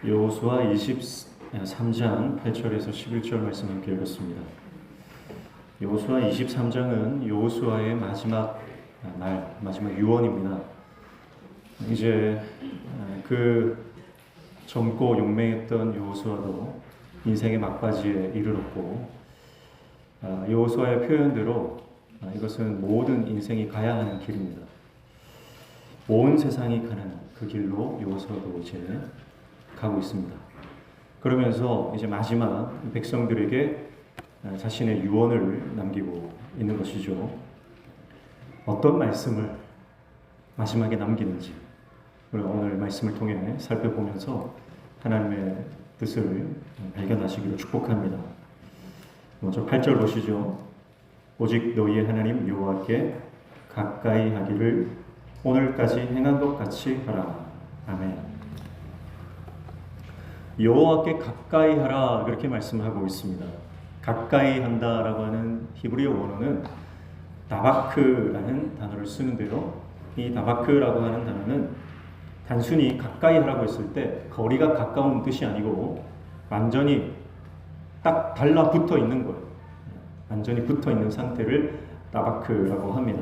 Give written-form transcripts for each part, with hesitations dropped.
여호수아 23장 8절에서 11절 말씀 함께 읽었습니다. 여호수아 23장은 여호수아의 마지막 마지막 유언입니다. 이제 그 젊고 용맹했던 여호수아도 인생의 막바지에 이르렀고, 여호수아의 표현대로 이것은 모든 인생이 가야 하는 길입니다. 온 세상이 가는 그 길로 여호수아도 이제 가고 있습니다. 그러면서 이제 마지막 백성들에게 자신의 유언을 남기고 있는 것이죠. 어떤 말씀을 마지막에 남기는지 오늘 말씀을 통해 살펴보면서 하나님의 뜻을 발견하시기를 축복합니다. 먼저 8절 보시죠. 오직 너희의 하나님 여호와께 가까이 하기를 오늘까지 행한 것 같이 하라. 아멘. 여호와께 가까이 하라, 그렇게 말씀하고 있습니다. 가까이 한다라고 하는 히브리어 원어는 다바크라는 단어를 쓰는데요. 이 다바크라고 하는 단어는 단순히 가까이 하라고 했을 때 거리가 가까운 뜻이 아니고 완전히 딱 달라붙어 있는 거예요. 완전히 붙어 있는 상태를 다바크라고 합니다.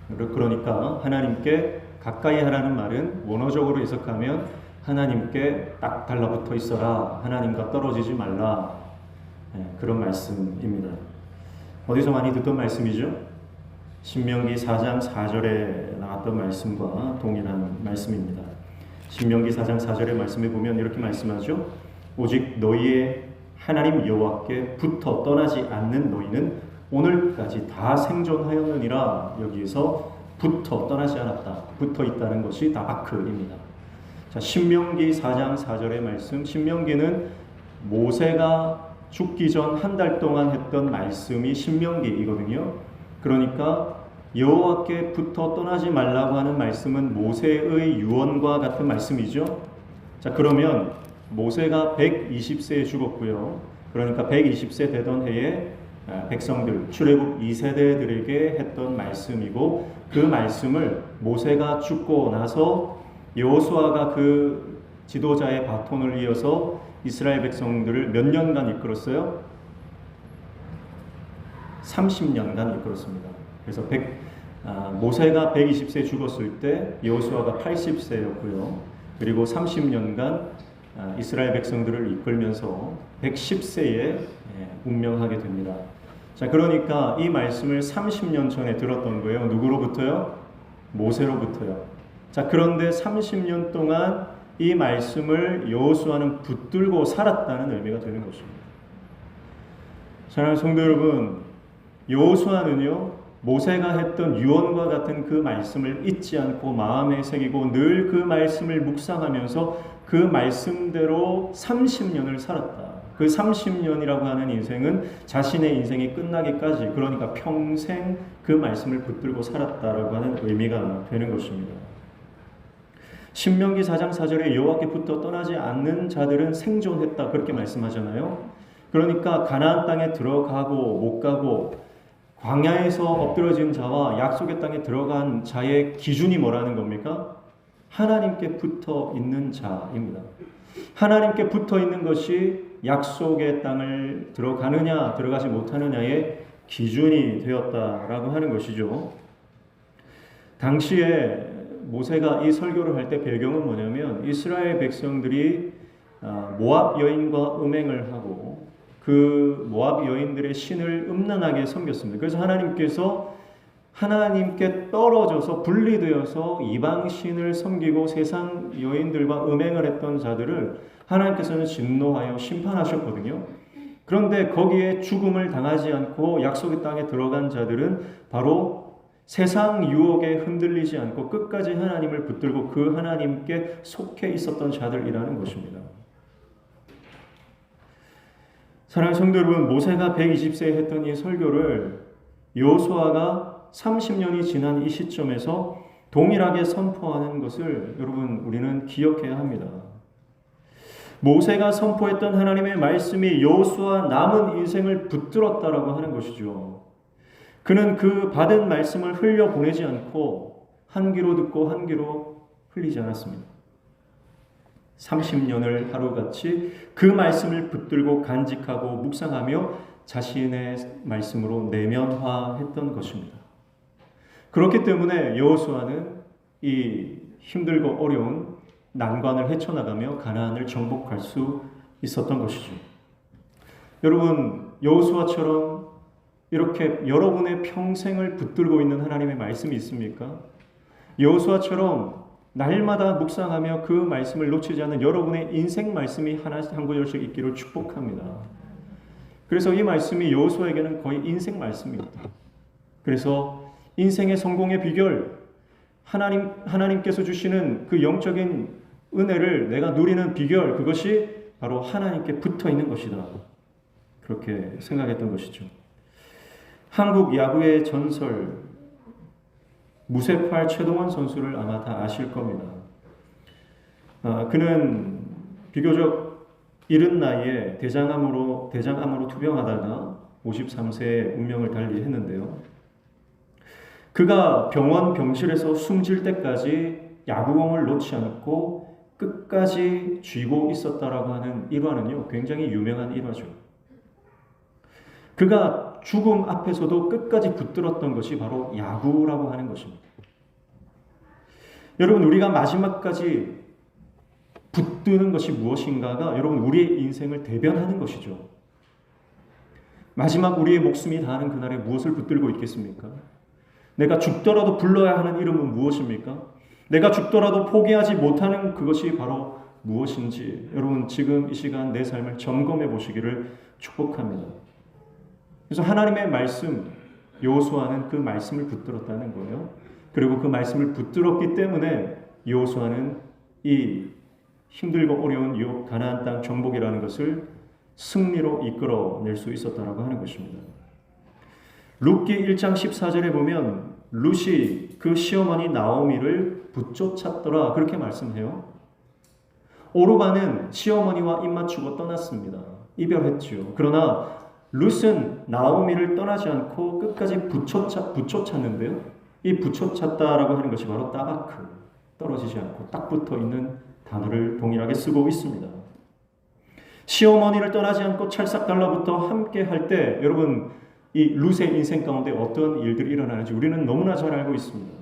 그러니까 하나님께 가까이 하라는 말은 원어적으로 해석하면 하나님께 딱 달라붙어 있어라, 하나님과 떨어지지 말라, 그런 말씀입니다. 어디서 많이 듣던 말씀이죠? 신명기 4장 4절에 나왔던 말씀과 동일한 말씀입니다. 신명기 4장 4절의 말씀에 보면 이렇게 말씀하죠. 오직 너희의 하나님 여호와께 붙어 떠나지 않는 너희는 오늘까지 다 생존하였느니라. 여기에서 붙어 떠나지 않았다, 붙어 있다는 것이 다바크입니다. 자, 신명기 4장 4절의 말씀, 신명기는 모세가 죽기 전 한 달 동안 했던 말씀이 신명기이거든요. 그러니까 여호와께 붙어 떠나지 말라고 하는 말씀은 모세의 유언과 같은 말씀이죠. 자, 그러면 모세가 120세에 죽었고요. 그러니까 120세 되던 해에 백성들, 출애굽 2세대들에게 했던 말씀이고, 그 말씀을 모세가 죽고 나서 여호수아가 그 지도자의 바톤을 이어서 이스라엘 백성들을 몇 년간 이끌었어요? 30년간 이끌었습니다. 그래서 모세가 120세 죽었을 때 여호수아가 80세였고요. 그리고 30년간 이스라엘 백성들을 이끌면서 110세에 운명하게 됩니다. 자, 그러니까 이 말씀을 30년 전에 들었던 거예요. 누구로부터요? 모세로부터요. 자, 그런데 30년 동안 이 말씀을 여호수아는 붙들고 살았다는 의미가 되는 것입니다. 사랑하는 성도 여러분, 여호수아는요, 모세가 했던 유언과 같은 그 말씀을 잊지 않고 마음에 새기고 늘 그 말씀을 묵상하면서 그 말씀대로 30년을 살았다. 그 30년이라고 하는 인생은 자신의 인생이 끝나기까지, 그러니까 평생 그 말씀을 붙들고 살았다라고 하는 의미가 되는 것입니다. 신명기 4장 4절에 여호와께 붙어 떠나지 않는 자들은 생존했다, 그렇게 말씀하잖아요. 그러니까 가나안 땅에 들어가고 못 가고 광야에서 엎드러진 자와 약속의 땅에 들어간 자의 기준이 뭐라는 겁니까? 하나님께 붙어 있는 자입니다. 하나님께 붙어 있는 것이 약속의 땅을 들어가느냐 들어가지 못하느냐의 기준이 되었다라고 하는 것이죠. 당시에 모세가 이 설교를 할 때 배경은 뭐냐면 이스라엘 백성들이 모압 여인과 음행을 하고 그 모압 여인들의 신을 음란하게 섬겼습니다. 그래서 하나님께서 하나님께 떨어져서 분리되어서 이방 신을 섬기고 세상 여인들과 음행을 했던 자들을 하나님께서는 진노하여 심판하셨거든요. 그런데 거기에 죽음을 당하지 않고 약속의 땅에 들어간 자들은 바로 세상 유혹에 흔들리지 않고 끝까지 하나님을 붙들고 그 하나님께 속해 있었던 자들이라는 것입니다. 사랑하는 성도 여러분, 모세가 120세에 했던 이 설교를 여호수아가 30년이 지난 이 시점에서 동일하게 선포하는 것을 여러분 우리는 기억해야 합니다. 모세가 선포했던 하나님의 말씀이 여호수아 남은 인생을 붙들었다라고 하는 것이죠. 그는 그 받은 말씀을 흘려보내지 않고 한 귀로 듣고 한 귀로 흘리지 않았습니다. 30년을 하루같이 그 말씀을 붙들고 간직하고 묵상하며 자신의 말씀으로 내면화했던 것입니다. 그렇기 때문에 여호수아는 이 힘들고 어려운 난관을 헤쳐나가며 가나안을 정복할 수 있었던 것이죠. 여러분, 여호수아처럼 이렇게 여러분의 평생을 붙들고 있는 하나님의 말씀이 있습니까? 여호수아처럼 날마다 묵상하며 그 말씀을 놓치지 않는 여러분의 인생 말씀이 하나씩 한 구절씩 있기를 축복합니다. 그래서 이 말씀이 여호수아에게는 거의 인생 말씀입니다. 그래서 인생의 성공의 비결, 하나님께서 주시는 그 영적인 은혜를 내가 누리는 비결, 그것이 바로 하나님께 붙어 있는 것이다. 그렇게 생각했던 것이죠. 한국 야구의 전설 무쇠팔 최동원 선수를 아마 다 아실 겁니다. 그는 비교적 이른 나이에 대장암으로 투병하다가 53세에 운명을 달리했는데요. 그가 병실에서 숨질 때까지 야구공을 놓지 않고 끝까지 쥐고 있었다라고 하는 일화는요, 굉장히 유명한 일화죠. 그가 죽음 앞에서도 끝까지 붙들었던 것이 바로 야구라고 하는 것입니다. 여러분, 우리가 마지막까지 붙드는 것이 무엇인가가 여러분 우리의 인생을 대변하는 것이죠. 마지막 우리의 목숨이 다하는 그날에 무엇을 붙들고 있겠습니까? 내가 죽더라도 불러야 하는 이름은 무엇입니까? 내가 죽더라도 포기하지 못하는 그것이 바로 무엇인지 여러분 지금 이 시간 내 삶을 점검해 보시기를 축복합니다. 그래서 하나님의 말씀, 여호수아는 그 말씀을 붙들었다는 거예요. 그리고 그 말씀을 붙들었기 때문에 여호수아는 이 힘들고 어려운 가나안 땅 정복이라는 것을 승리로 이끌어낼 수 있었다라고 하는 것입니다. 룻기 1장 14절에 보면 룻이 그 시어머니 나오미를 붙쫓았더라 그렇게 말씀해요. 오르바는 시어머니와 입맞추고 떠났습니다. 이별했죠. 그러나 룻은 나오미를 떠나지 않고 끝까지 붙여찼는데요. 이 붙여찼다라고 하는 것이 바로 따바크, 떨어지지 않고 딱 붙어 있는 단어를 동일하게 쓰고 있습니다. 시어머니를 떠나지 않고 찰싹 달라붙어 함께 할 때 여러분 이 룻의 인생 가운데 어떤 일들이 일어나는지 우리는 너무나 잘 알고 있습니다.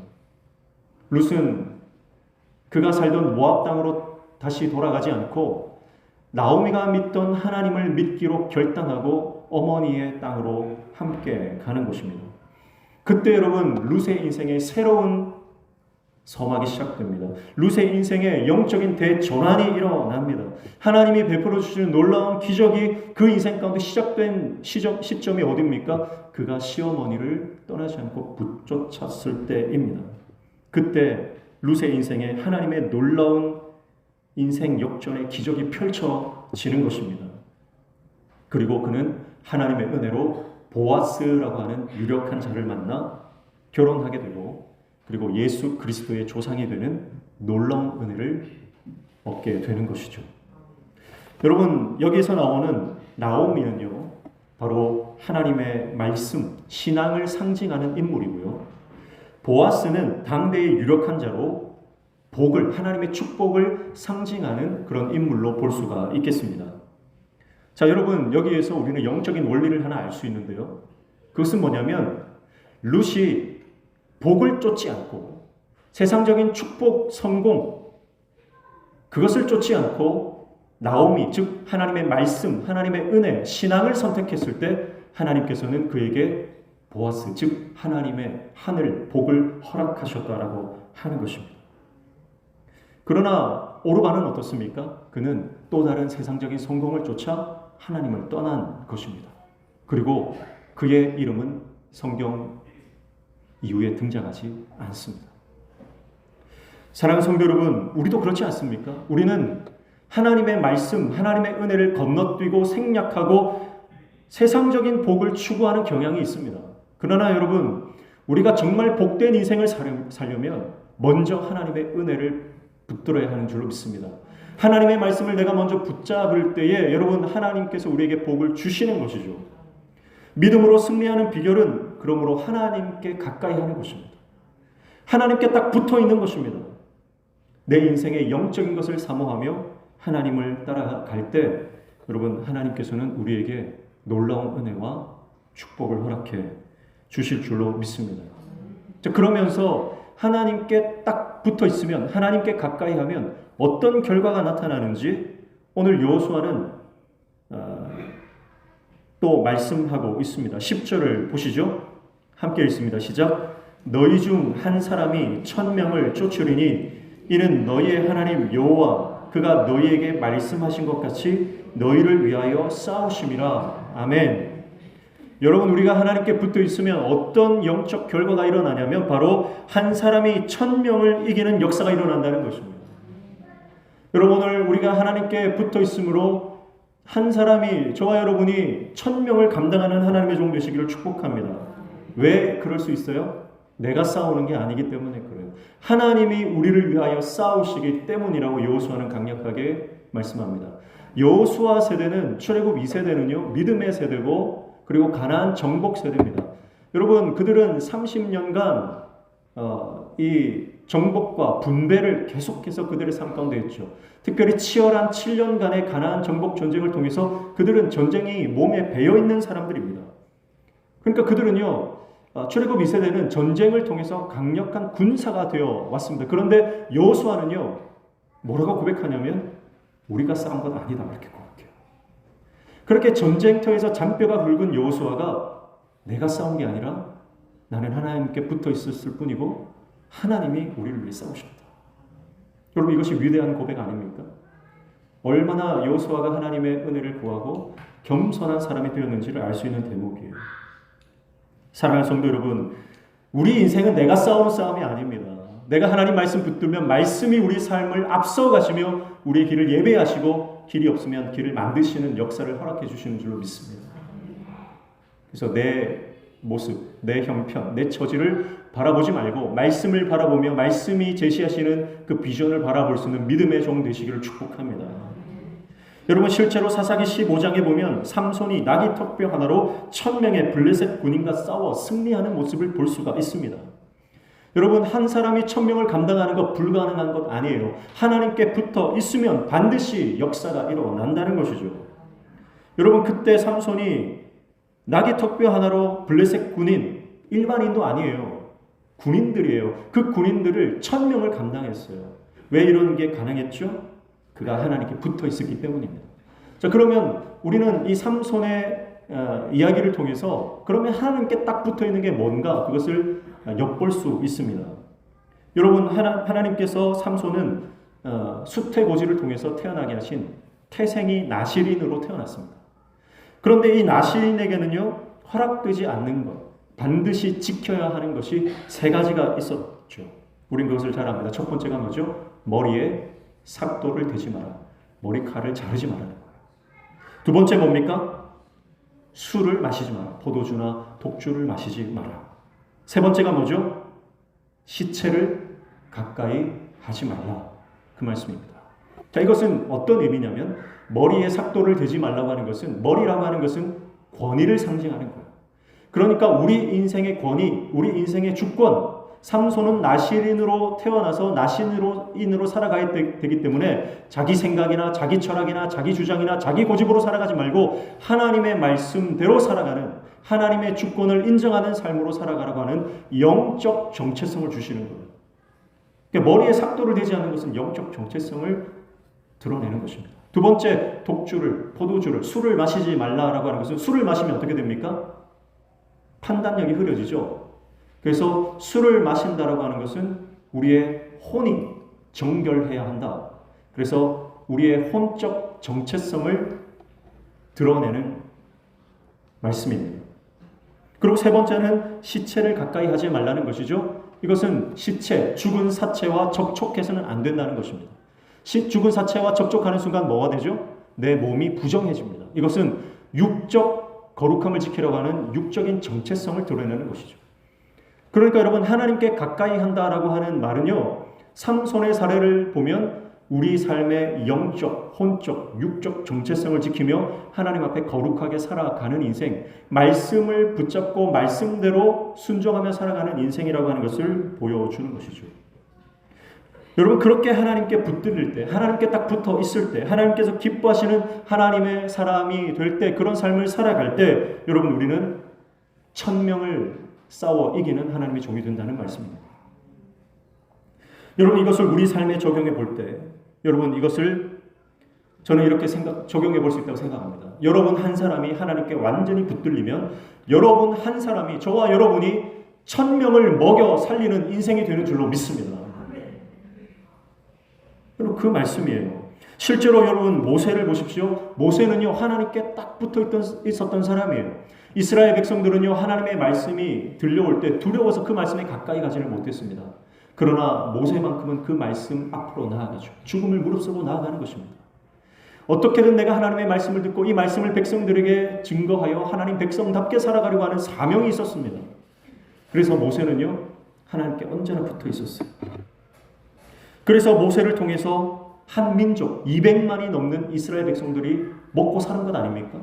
룻은 그가 살던 모압 땅으로 다시 돌아가지 않고 나오미가 믿던 하나님을 믿기로 결단하고 어머니의 땅으로 함께 가는 것입니다. 그때 여러분 룻의 인생에 새로운 서막이 시작됩니다. 룻의 인생에 영적인 대전환이 일어납니다. 하나님이 베풀어 주시는 놀라운 기적이 그 인생 가운데 시작된 시점이 어디입니까? 그가 시어머니를 떠나지 않고 붙쫓았을 때입니다. 그때 룻의 인생에 하나님의 놀라운 인생 역전의 기적이 펼쳐지는 것입니다. 그리고 그는 하나님의 은혜로 보아스라고 하는 유력한 자를 만나 결혼하게 되고 그리고 예수 그리스도의 조상이 되는 놀라운 은혜를 얻게 되는 것이죠. 여러분 여기서 나오는 나오미는요 바로 하나님의 말씀, 신앙을 상징하는 인물이고요. 보아스는 당대의 유력한 자로 복을, 하나님의 축복을 상징하는 그런 인물로 볼 수가 있겠습니다. 자, 여러분 여기에서 우리는 영적인 원리를 하나 알 수 있는데요. 그것은 뭐냐면 룻이 복을 쫓지 않고 세상적인 축복, 성공 그것을 쫓지 않고 나오미, 즉 하나님의 말씀, 하나님의 은혜, 신앙을 선택했을 때 하나님께서는 그에게 보아스, 즉 하나님의 하늘, 복을 허락하셨다라고 하는 것입니다. 그러나 오르바는 어떻습니까? 그는 또 다른 세상적인 성공을 쫓아 하나님을 떠난 것입니다. 그리고 그의 이름은 성경 이후에 등장하지 않습니다. 사랑하는 성도 여러분, 우리도 그렇지 않습니까? 우리는 하나님의 말씀, 하나님의 은혜를 건너뛰고 생략하고 세상적인 복을 추구하는 경향이 있습니다. 그러나 여러분, 우리가 정말 복된 인생을 살려면 먼저 하나님의 은혜를 붙들어야 하는 줄로 믿습니다. 하나님의 말씀을 내가 먼저 붙잡을 때에 여러분 하나님께서 우리에게 복을 주시는 것이죠. 믿음으로 승리하는 비결은 그러므로 하나님께 가까이 하는 것입니다. 하나님께 딱 붙어 있는 것입니다. 내 인생의 영적인 것을 사모하며 하나님을 따라갈 때 여러분 하나님께서는 우리에게 놀라운 은혜와 축복을 허락해 주실 줄로 믿습니다. 자, 그러면서 하나님께 딱 붙어 있으면 하나님께 가까이 하면 어떤 결과가 나타나는지 오늘 여호수아는 또 말씀하고 있습니다. 10절을 보시죠. 함께 읽습니다. 시작. 너희 중 한 사람이 1000명을 쫓으리니 이는 너희의 하나님 여호와 그가 너희에게 말씀하신 것 같이 너희를 위하여 싸우심이라. 아멘. 여러분 우리가 하나님께 붙어 있으면 어떤 영적 결과가 일어나냐면 바로 한 사람이 1000명을 이기는 역사가 일어난다는 것입니다. 여러분 오늘 우리가 하나님께 붙어 있으므로 한 사람이 저와 여러분이 1000명을 감당하는 하나님의 종 되시기를 축복합니다. 왜 그럴 수 있어요? 내가 싸우는 게 아니기 때문에 그래요. 하나님이 우리를 위하여 싸우시기 때문이라고 여호수아는 강력하게 말씀합니다. 여호수아 세대는 출애굽 2세대는요 믿음의 세대고 그리고 가나안 정복 세대입니다. 여러분 그들은 30년간 이 정복과 분배를 계속해서 그들의 삶 가운데 했죠. 특별히 치열한 7년간의 가나안 정복 전쟁을 통해서 그들은 전쟁이 몸에 배어있는 사람들입니다. 그러니까 그들은요 출애굽 2세대는 전쟁을 통해서 강력한 군사가 되어 왔습니다. 그런데 여호수아는요 뭐라고 고백하냐면 우리가 싸운 건 아니다 이렇게 고백해요. 그렇게 전쟁터에서 잔뼈가 굵은 여호수아가 내가 싸운 게 아니라 나는 하나님께 붙어 있었을 뿐이고 하나님이 우리를 위해 싸우셨다. 여러분 이것이 위대한 고백 아닙니까? 얼마나 여호수아가 하나님의 은혜를 구하고 겸손한 사람이 되었는지를 알 수 있는 대목이에요. 사랑하는 성도 여러분, 우리 인생은 내가 싸우는 싸움이 아닙니다. 내가 하나님 말씀 붙들면 말씀이 우리 삶을 앞서가시며 우리의 길을 예배하시고 길이 없으면 길을 만드시는 역사를 허락해 주시는 줄로 믿습니다. 그래서 내 모습, 내 형편, 내 처지를 바라보지 말고 말씀을 바라보며 말씀이 제시하시는 그 비전을 바라볼 수 있는 믿음의 종 되시기를 축복합니다. 여러분 실제로 사사기 15장에 보면 삼손이 나귀 턱뼈 하나로 1000명의 블레셋 군인과 싸워 승리하는 모습을 볼 수가 있습니다. 여러분 한 사람이 1000명을 감당하는 것 불가능한 것 아니에요. 하나님께 붙어 있으면 반드시 역사가 일어난다는 것이죠. 여러분 그때 삼손이 나귀 턱뼈 하나로 블레셋 군인, 일반인도 아니에요. 군인들이에요. 그 군인들을 1000명을 감당했어요. 왜 이런 게 가능했죠? 그가 하나님께 붙어 있었기 때문입니다. 자, 그러면 우리는 이 삼손의 이야기를 통해서 그러면 하나님께 딱 붙어 있는 게 뭔가 그것을 엿볼 수 있습니다. 여러분 하나님께서 삼손은 수태고지를 통해서 태어나게 하신 태생이 나실인으로 태어났습니다. 그런데 이 나실인에게는요 허락되지 않는 것, 반드시 지켜야 하는 것이 3가지가 있었죠. 우린 그것을 잘 압니다. 첫 번째가 뭐죠? 머리에 삭도를 대지 마라. 머리칼을 자르지 말라는 거예요. 두 번째 뭡니까? 술을 마시지 마라. 포도주나 독주를 마시지 마라. 세 번째가 뭐죠? 시체를 가까이 하지 말라. 그 말씀입니다. 자, 이것은 어떤 의미냐면 머리에 삭도를 대지 말라고 하는 것은 머리라고 하는 것은 권위를 상징하는 거예요. 그러니까 우리 인생의 권위, 우리 인생의 주권, 삼손은 나실인으로 태어나서 나실인으로 살아가야 되기 때문에 자기 생각이나 자기 철학이나 자기 주장이나 자기 고집으로 살아가지 말고 하나님의 말씀대로 살아가는 하나님의 주권을 인정하는 삶으로 살아가라고 하는 영적 정체성을 주시는 거예요. 그러니까 머리에 삭도를 대지 않는 것은 영적 정체성을 드러내는 것입니다. 두 번째, 독주를, 포도주를, 술을 마시지 말라라고 하는 것은 술을 마시면 어떻게 됩니까? 판단력이 흐려지죠. 그래서 술을 마신다라고 하는 것은 우리의 혼이 정결해야 한다. 그래서 우리의 혼적 정체성을 드러내는 말씀입니다. 그리고 세 번째는 시체를 가까이 하지 말라는 것이죠. 이것은 시체, 죽은 사체와 접촉해서는 안 된다는 것입니다. 죽은 사체와 접촉하는 순간 뭐가 되죠? 내 몸이 부정해집니다. 이것은 육적 거룩함을 지키려고 하는 육적인 정체성을 드러내는 것이죠. 그러니까 여러분 하나님께 가까이 한다라고 하는 말은요. 삼손의 사례를 보면 우리 삶의 영적, 혼적, 육적 정체성을 지키며 하나님 앞에 거룩하게 살아가는 인생, 말씀을 붙잡고 말씀대로 순종하며 살아가는 인생이라고 하는 것을 보여주는 것이죠. 여러분 그렇게 하나님께 붙들릴 때, 하나님께 딱 붙어 있을 때, 하나님께서 기뻐하시는 하나님의 사람이 될 때, 그런 삶을 살아갈 때 여러분 우리는 1000명을 싸워 이기는 하나님의 종이 된다는 말씀입니다. 여러분 이것을 우리 삶에 적용해 볼 때 여러분 이것을 저는 이렇게 적용해 볼 수 있다고 생각합니다. 여러분 한 사람이 하나님께 완전히 붙들리면 여러분 한 사람이, 저와 여러분이 1000명을 먹여 살리는 인생이 되는 줄로 믿습니다. 여러분 그 말씀이에요. 실제로 여러분 모세를 보십시오. 모세는요 하나님께 딱 붙어 있었던 사람이에요. 이스라엘 백성들은요 하나님의 말씀이 들려올 때 두려워서 그 말씀에 가까이 가지를 못했습니다. 그러나 모세만큼은 그 말씀 앞으로 나아가죠. 죽음을 무릅쓰고 나아가는 것입니다. 어떻게든 내가 하나님의 말씀을 듣고 이 말씀을 백성들에게 증거하여 하나님 백성답게 살아가려고 하는 사명이 있었습니다. 그래서 모세는요 하나님께 언제나 붙어 있었어요. 그래서 모세를 통해서 한 민족 200만이 넘는 이스라엘 백성들이 먹고 사는 것 아닙니까?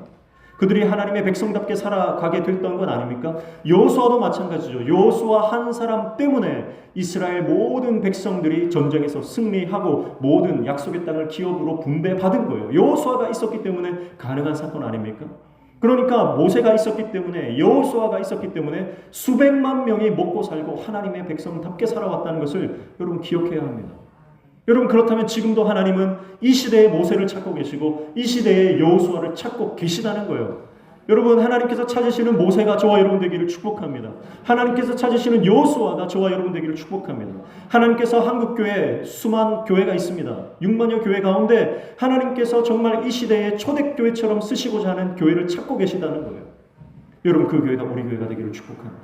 그들이 하나님의 백성답게 살아가게 됐던 건 아닙니까? 여호수아도 마찬가지죠. 여호수아 한 사람 때문에 이스라엘 모든 백성들이 전쟁에서 승리하고 모든 약속의 땅을 기업으로 분배받은 거예요. 여호수아가 있었기 때문에 가능한 사건 아닙니까? 그러니까 모세가 있었기 때문에, 여호수아가 있었기 때문에 수백만 명이 먹고 살고 하나님의 백성답게 살아왔다는 것을 여러분 기억해야 합니다. 여러분 그렇다면 지금도 하나님은 이 시대의 모세를 찾고 계시고 이 시대의 여호수아를 찾고 계시다는 거예요. 여러분 하나님께서 찾으시는 모세가 저와 여러분 되기를 축복합니다. 하나님께서 찾으시는 여호수아가 저와 여러분 되기를 축복합니다. 하나님께서 한국교회 수많은 교회가 있습니다. 6만여 교회 가운데 하나님께서 정말 이 시대의 초대교회처럼 쓰시고자 하는 교회를 찾고 계시다는 거예요. 여러분 그 교회가 우리 교회가 되기를 축복합니다.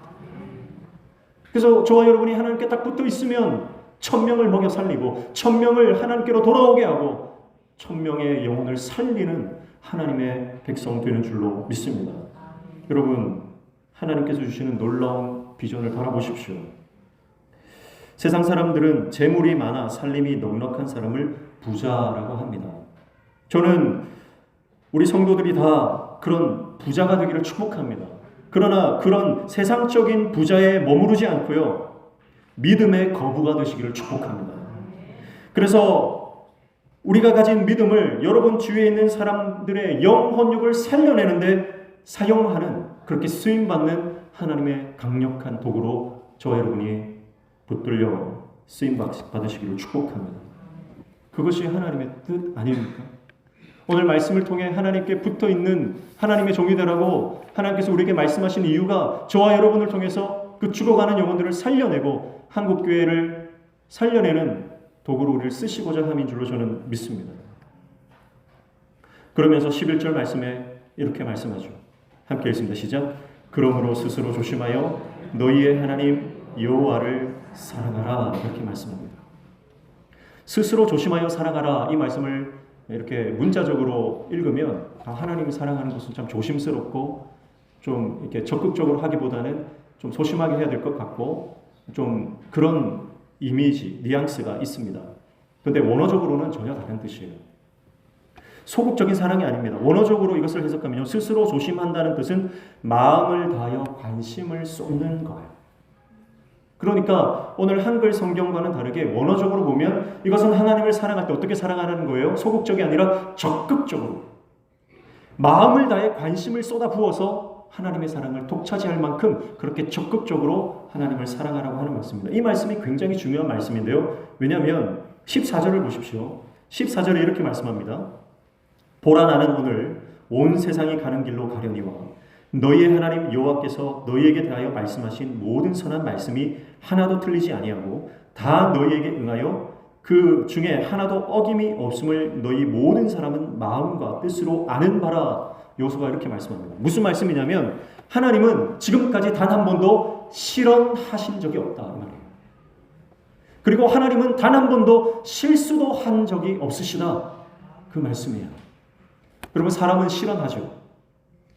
그래서 저와 여러분이 하나님께 딱 붙어 있으면 1000명을 먹여 살리고 1000명을 하나님께로 돌아오게 하고 1000명의 영혼을 살리는 하나님의 백성 되는 줄로 믿습니다. 여러분 하나님께서 주시는 놀라운 비전을 바라보십시오. 세상 사람들은 재물이 많아 살림이 넉넉한 사람을 부자라고 합니다. 저는 우리 성도들이 다 그런 부자가 되기를 축복합니다. 그러나 그런 세상적인 부자에 머무르지 않고요, 믿음의 거부가 되시기를 축복합니다. 그래서 우리가 가진 믿음을 여러분 주위에 있는 사람들의 영혼육을 살려내는데 사용하는, 그렇게 쓰임받는 하나님의 강력한 도구로 저와 여러분이 붙들려 쓰임받으시기를 축복합니다. 그것이 하나님의 뜻 아닙니까? 오늘 말씀을 통해 하나님께 붙어있는 하나님의 종이 되라고 하나님께서 우리에게 말씀하신 이유가 저와 여러분을 통해서 그 죽어가는 영혼들을 살려내고 한국교회를 살려내는 도구로 우리를 쓰시고자 함인 줄로 저는 믿습니다. 그러면서 11절 말씀에 이렇게 말씀하죠. 함께 읽습니다. 시작. 그러므로 스스로 조심하여 너희의 하나님 여호와를 사랑하라. 이렇게 말씀합니다. 스스로 조심하여 사랑하라. 이 말씀을 이렇게 문자적으로 읽으면 하나님을 사랑하는 것은 참 조심스럽고 좀 이렇게 적극적으로 하기보다는 좀 소심하게 해야 될 것 같고 좀 그런 이미지, 뉘앙스가 있습니다. 그런데 원어적으로는 전혀 다른 뜻이에요. 소극적인 사랑이 아닙니다. 원어적으로 이것을 해석하면 스스로 조심한다는 뜻은 마음을 다하여 관심을 쏟는 거예요. 그러니까 오늘 한글 성경과는 다르게 원어적으로 보면 이것은 하나님을 사랑할 때 어떻게 사랑하는 거예요? 소극적이 아니라 적극적으로 마음을 다해 관심을 쏟아 부어서 하나님의 사랑을 독차지할 만큼 그렇게 적극적으로 하나님을 사랑하라고 하는 말씀입니다. 이 말씀이 굉장히 중요한 말씀인데요. 왜냐하면 14절을 보십시오. 14절에 이렇게 말씀합니다. 보라 나는 오늘 온 세상이 가는 길로 가려니와 너희의 하나님 여호와께서 너희에게 대하여 말씀하신 모든 선한 말씀이 하나도 틀리지 아니하고 다 너희에게 응하여 그 중에 하나도 어김이 없음을 너희 모든 사람은 마음과 뜻으로 아는 바라. 여호수아가 이렇게 말씀합니다. 무슨 말씀이냐면 하나님은 지금까지 단 한 번도 실언하신 적이 없다 이 말이에요. 그리고 하나님은 단 한 번도 실수도 한 적이 없으시다 그 말씀이에요. 여러분 사람은 실언하죠.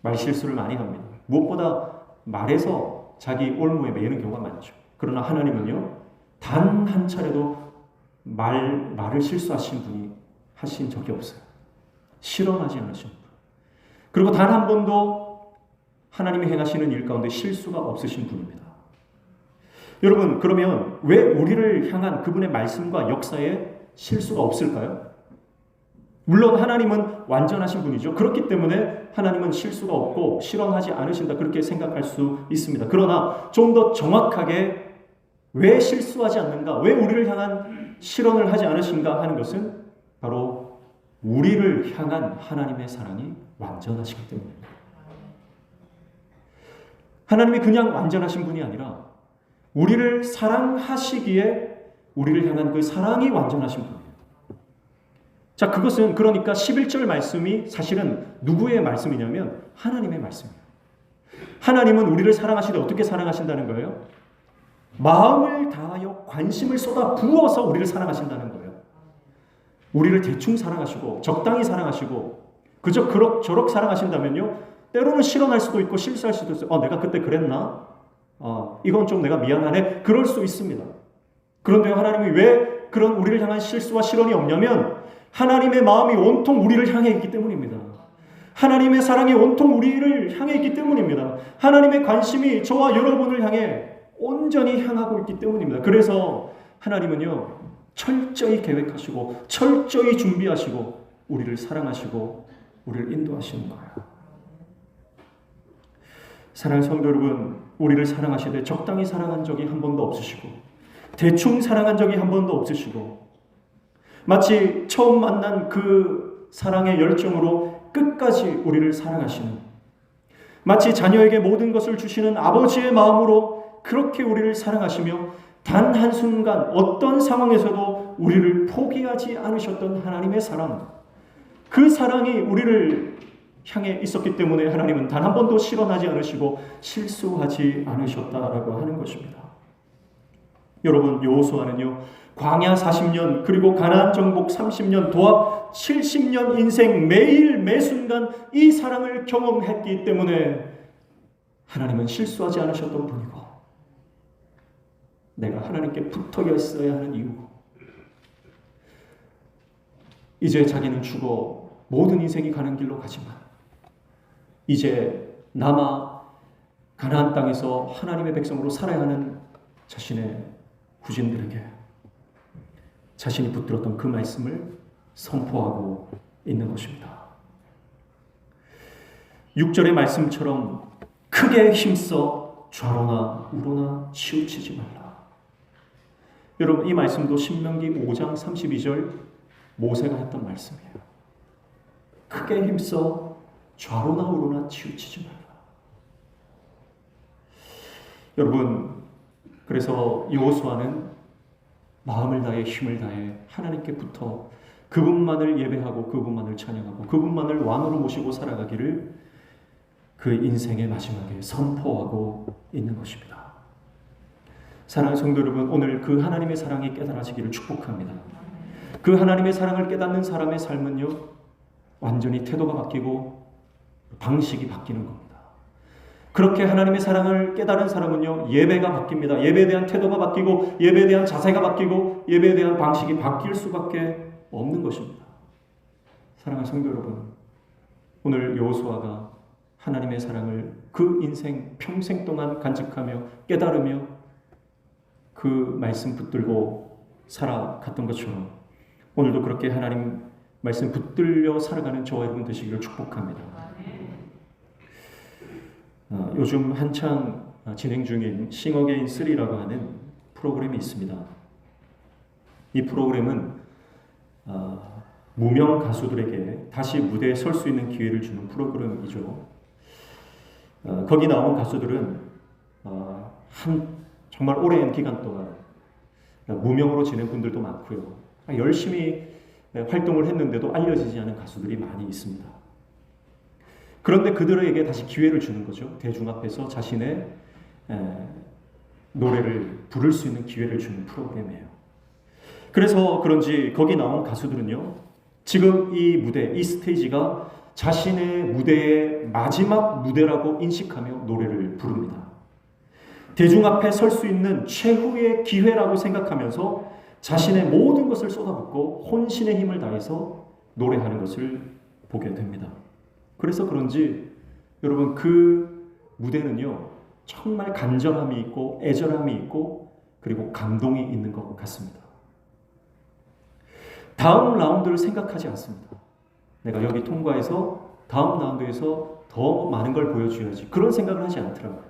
말 실수를 많이 합니다. 무엇보다 말에서 자기 올무에 매이는 경우가 많죠. 그러나 하나님은요 단 한 차례도 말을 실수하신 분이 하신 적이 없어요. 실언하지 않으신 분. 그리고 단 한 번도 하나님이 행하시는 일 가운데 실수가 없으신 분입니다. 여러분, 그러면 왜 우리를 향한 그분의 말씀과 역사에 실수가 없을까요? 물론 하나님은 완전하신 분이죠. 그렇기 때문에 하나님은 실수가 없고 실언하지 않으신다, 그렇게 생각할 수 있습니다. 그러나 좀 더 정확하게 왜 실수하지 않는가, 왜 우리를 향한 실언을 하지 않으신가 하는 것은 바로 우리를 향한 하나님의 사랑이 완전하시기 때문입니다. 하나님이 그냥 완전하신 분이 아니라 우리를 사랑하시기에 우리를 향한 그 사랑이 완전하신 분이에요. 자, 그것은 그러니까 11절 말씀이 사실은 누구의 말씀이냐면 하나님의 말씀이에요. 하나님은 우리를 사랑하시되 어떻게 사랑하신다는 거예요? 마음을 다하여 관심을 쏟아 부어서 우리를 사랑하신다는 거예요. 우리를 대충 사랑하시고 적당히 사랑하시고 그저 그럭저럭 사랑하신다면요, 때로는 실언할 수도 있고 실수할 수도 있어요. 내가 그때 그랬나? 이건 좀 내가 미안하네. 그럴 수 있습니다. 그런데 하나님이 왜 그런 우리를 향한 실수와 실언이 없냐면 하나님의 마음이 온통 우리를 향해 있기 때문입니다. 하나님의 사랑이 온통 우리를 향해 있기 때문입니다. 하나님의 관심이 저와 여러분을 향해 온전히 향하고 있기 때문입니다. 그래서 하나님은요, 철저히 계획하시고 철저히 준비하시고 우리를 사랑하시고 우리를 인도하시는 거예요. 사랑하는 성도 여러분, 우리를 사랑하시되 적당히 사랑한 적이 한 번도 없으시고 대충 사랑한 적이 한 번도 없으시고 마치 처음 만난 그 사랑의 열정으로 끝까지 우리를 사랑하시는, 마치 자녀에게 모든 것을 주시는 아버지의 마음으로 그렇게 우리를 사랑하시며 단 한순간 어떤 상황에서도 우리를 포기하지 않으셨던 하나님의 사랑, 그 사랑이 우리를 향해 있었기 때문에 하나님은 단 한 번도 실언하지 않으시고 실수하지 않으셨다라고 하는 것입니다. 여러분, 여호수아는요, 광야 40년 그리고 가나안 정복 30년 도합 70년 인생 매일 매순간 이 사랑을 경험했기 때문에 하나님은 실수하지 않으셨던 분이고 내가 하나님께 붙어 있어야 하는 이유고, 이제 자기는 죽어 모든 인생이 가는 길로 가지만 이제 남아 가나안 땅에서 하나님의 백성으로 살아야 하는 자신의 후진들에게 자신이 붙들었던 그 말씀을 선포하고 있는 것입니다. 6절의 말씀처럼 크게 힘써 좌로나 우로나 치우치지 말라. 여러분, 이 말씀도 신명기 5장 32절 모세가 했던 말씀이에요. 크게 힘써 좌로나 우로나 치우치지 말라. 여러분, 그래서 여호수아는 마음을 다해 힘을 다해 하나님께 붙어 그분만을 예배하고 그분만을 찬양하고 그분만을 왕으로 모시고 살아가기를 그 인생의 마지막에 선포하고 있는 것입니다. 사랑하는 성도 여러분, 오늘 그 하나님의 사랑이 깨달아지기를 축복합니다. 그 하나님의 사랑을 깨닫는 사람의 삶은요, 완전히 태도가 바뀌고 방식이 바뀌는 겁니다. 그렇게 하나님의 사랑을 깨달은 사람은요, 예배가 바뀝니다. 예배에 대한 태도가 바뀌고 예배에 대한 자세가 바뀌고 예배에 대한 방식이 바뀔 수밖에 없는 것입니다. 사랑하는 성도 여러분, 오늘 여호수아가 하나님의 사랑을 그 인생 평생 동안 간직하며 깨달으며 그 말씀 붙들고 살아갔던 것처럼 오늘도 그렇게 하나님 말씀 붙들려 살아가는 저와 여러분 되시기를 축복합니다. 요즘 한창 진행 중인 싱어게인 3라고 하는 프로그램이 있습니다. 이 프로그램은 무명 가수들에게 다시 무대에 설 수 있는 기회를 주는 프로그램이죠. 거기 나온 가수들은 정말 오랜 기간 동안 무명으로 지낸 분들도 많고요. 열심히 활동을 했는데도 알려지지 않은 가수들이 많이 있습니다. 그런데 그들에게 다시 기회를 주는 거죠. 대중 앞에서 자신의 노래를 부를 수 있는 기회를 주는 프로그램이에요. 그래서 그런지 거기 나온 가수들은요, 지금 이 무대, 이 스테이지가 자신의 무대의 마지막 무대라고 인식하며 노래를 부릅니다. 대중 앞에 설 수 있는 최후의 기회라고 생각하면서 자신의 모든 것을 쏟아붓고 혼신의 힘을 다해서 노래하는 것을 보게 됩니다. 그래서 그런지 여러분, 그 무대는요, 정말 간절함이 있고 애절함이 있고 그리고 감동이 있는 것 같습니다. 다음 라운드를 생각하지 않습니다. 내가 여기 통과해서 다음 라운드에서 더 많은 걸 보여줘야지. 그런 생각을 하지 않더라고요.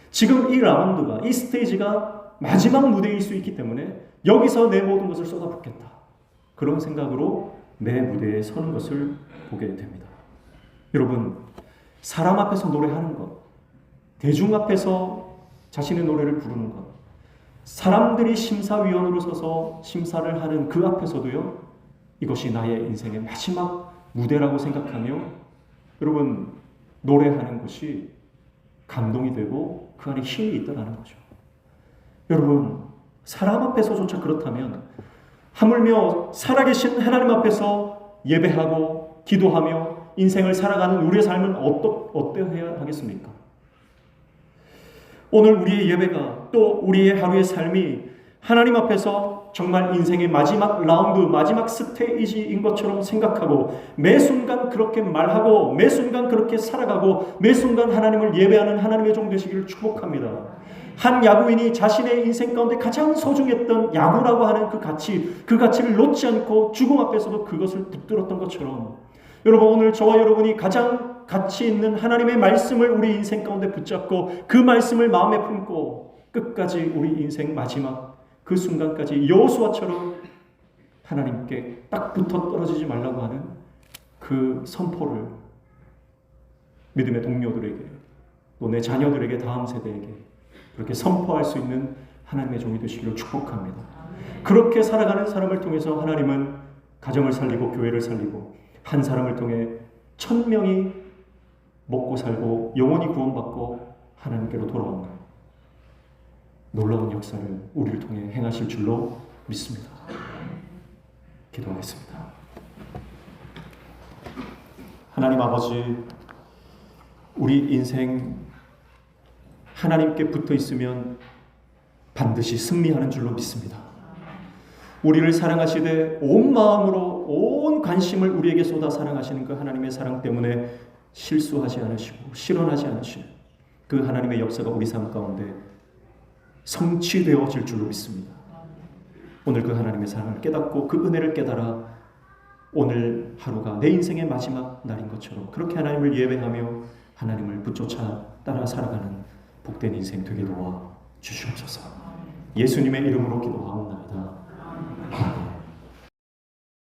지금 이 라운드가, 이 스테이지가 마지막 무대일 수 있기 때문에 여기서 내 모든 것을 쏟아붓겠다. 그런 생각으로 내 무대에 서는 것을 보게 됩니다. 여러분, 사람 앞에서 노래하는 것, 대중 앞에서 자신의 노래를 부르는 것, 사람들이 심사위원으로 서서 심사를 하는 그 앞에서도요, 이것이 나의 인생의 마지막 무대라고 생각하며 여러분, 노래하는 것이 감동이 되고 그 안에 힘이 있다는 거죠. 여러분, 사람 앞에서조차 그렇다면 하물며 살아계신 하나님 앞에서 예배하고 기도하며 인생을 살아가는 우리의 삶은 어떠해야 하겠습니까? 오늘 우리의 예배가 또 우리의 하루의 삶이 하나님 앞에서 정말 인생의 마지막 라운드, 마지막 스테이지인 것처럼 생각하고 매 순간 그렇게 말하고 매 순간 그렇게 살아가고 매 순간 하나님을 예배하는 하나님의 종 되시기를 축복합니다. 한 야구인이 자신의 인생 가운데 가장 소중했던 야구라고 하는 그 가치를 놓지 않고 죽음 앞에서도 그것을 붙들었던 것처럼 여러분, 오늘 저와 여러분이 가장 가치 있는 하나님의 말씀을 우리 인생 가운데 붙잡고 그 말씀을 마음에 품고 끝까지 우리 인생 마지막 그 순간까지 여호수아처럼 하나님께 딱 붙어 떨어지지 말라고 하는 그 선포를 믿음의 동료들에게 또 내 자녀들에게 다음 세대에게 그렇게 선포할 수 있는 하나님의 종이 되시기를 축복합니다. 그렇게 살아가는 사람을 통해서 하나님은 가정을 살리고 교회를 살리고 한 사람을 통해 1000명이 먹고 살고 영원히 구원받고 하나님께로 돌아오는 놀라운 역사를 우리를 통해 행하실 줄로 믿습니다. 기도하겠습니다. 하나님 아버지, 우리 인생 하나님께 붙어 있으면 반드시 승리하는 줄로 믿습니다. 우리를 사랑하시되 온 마음으로 온 관심을 우리에게 쏟아 사랑하시는 그 하나님의 사랑 때문에 실수하지 않으시고 실언하지 않으시는 그 하나님의 역사가 우리 삶 가운데 성취되어질 줄로 믿습니다. 오늘 그 하나님의 사랑을 깨닫고 그 은혜를 깨달아 오늘 하루가 내 인생의 마지막 날인 것처럼 그렇게 하나님을 예배하며 하나님을 붙쫓아 따라 살아가는 복된 인생 되게 도와 주시옵소서. 예수님의 이름으로 기도하옵나이다.